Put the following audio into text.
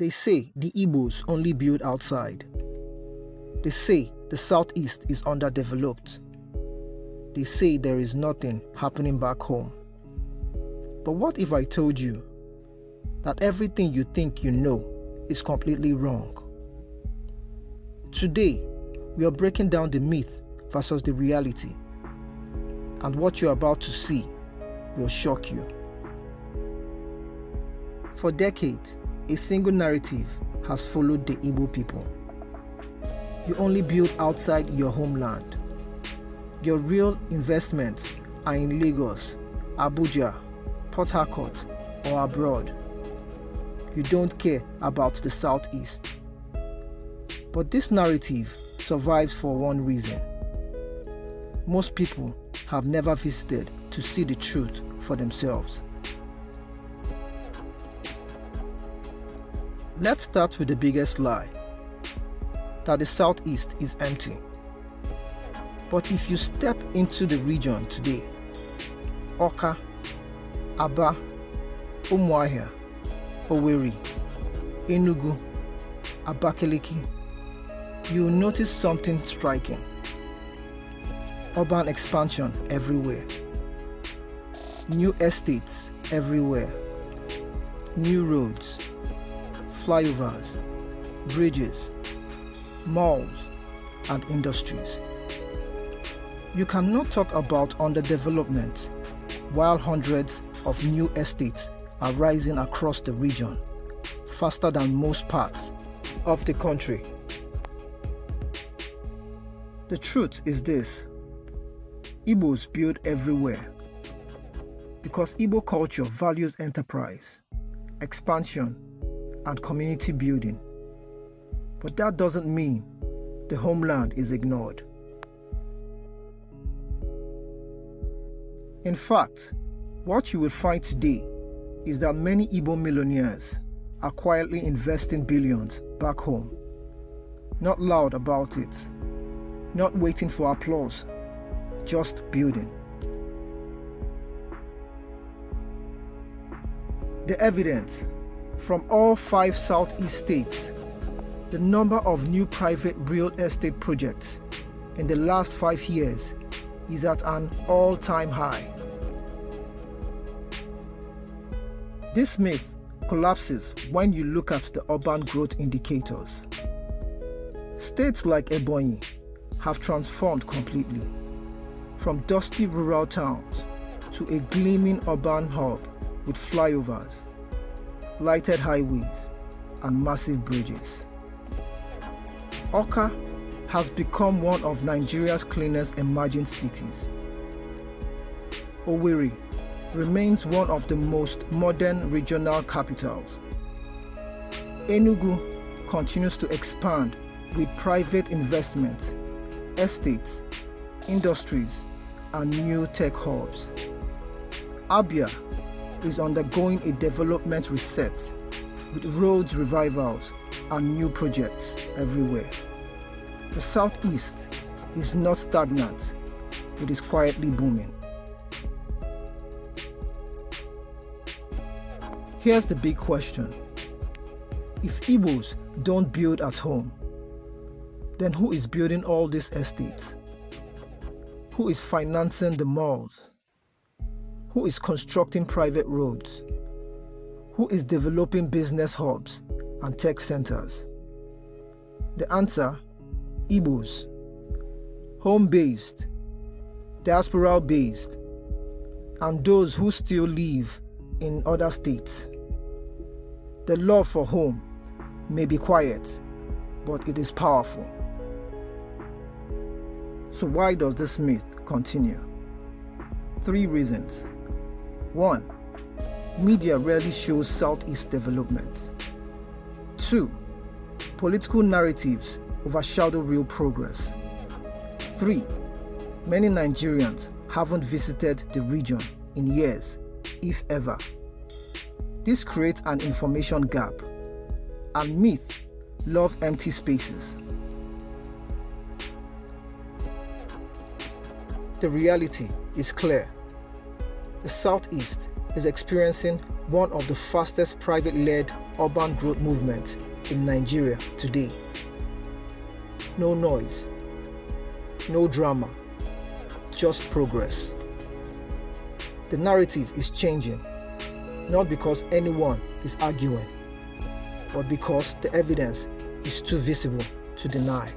They say the Igbos only build outside. They say the southeast is underdeveloped. They say there is nothing happening back home. But what if I told you that everything you think you know is completely wrong? Today, we are breaking down the myth versus the reality. And what you're about to see will shock you. For decades, a single narrative has followed the Igbo people. You only build outside your homeland. Your real investments are in Lagos, Abuja, Port Harcourt, or abroad. You don't care about the southeast. But this narrative survives for one reason. Most people have never visited to see the truth for themselves. Let's start with the biggest lie, that the southeast is empty. But if you step into the region today, Awka, Aba, Umuahia, Owerri, Enugu, Abakaliki, you'll notice something striking. Urban expansion everywhere. New estates everywhere. New roads, flyovers, bridges, malls, and industries. You cannot talk about underdevelopment while hundreds of new estates are rising across the region, faster than most parts of the country. The truth is this: Igbos build everywhere because Igbo culture values enterprise, expansion, and community building. But that doesn't mean the homeland is ignored. In fact, what you will find today is that many Igbo millionaires are quietly investing billions back home. Not loud about it, not waiting for applause, just building. The evidence from all 5 southeast states, the number of new private real estate projects in the last 5 years is at an all-time high. This myth collapses when you look at the urban growth indicators. States like Ebonyi have transformed completely, from dusty rural towns to a gleaming urban hub with flyovers, lighted highways, and massive bridges. Awka has become one of Nigeria's cleanest emerging cities. Owerri remains one of the most modern regional capitals. Enugu continues to expand with private investment, estates, industries, and new tech hubs. Abia is undergoing a development reset with roads revivals and new projects everywhere. The southeast is not stagnant, it is quietly booming. Here's the big question. If Igbos don't build at home, then who is building all these estates? Who is financing the malls? Who is constructing private roads? Who is developing business hubs and tech centers? The answer: Igbos. Home-based, diaspora-based, and those who still live in other states. The love for home may be quiet, but it is powerful. So why does this myth continue? 3 reasons. 1. Media rarely shows Southeast development. 2. Political narratives overshadow real progress. 3. Many Nigerians haven't visited the region in years, if ever. This creates an information gap, and myth love empty spaces. The reality is clear. The Southeast is experiencing one of the fastest private-led urban growth movement in Nigeria today. No noise, no drama, just progress. The narrative is changing, not because anyone is arguing, but because the evidence is too visible to deny.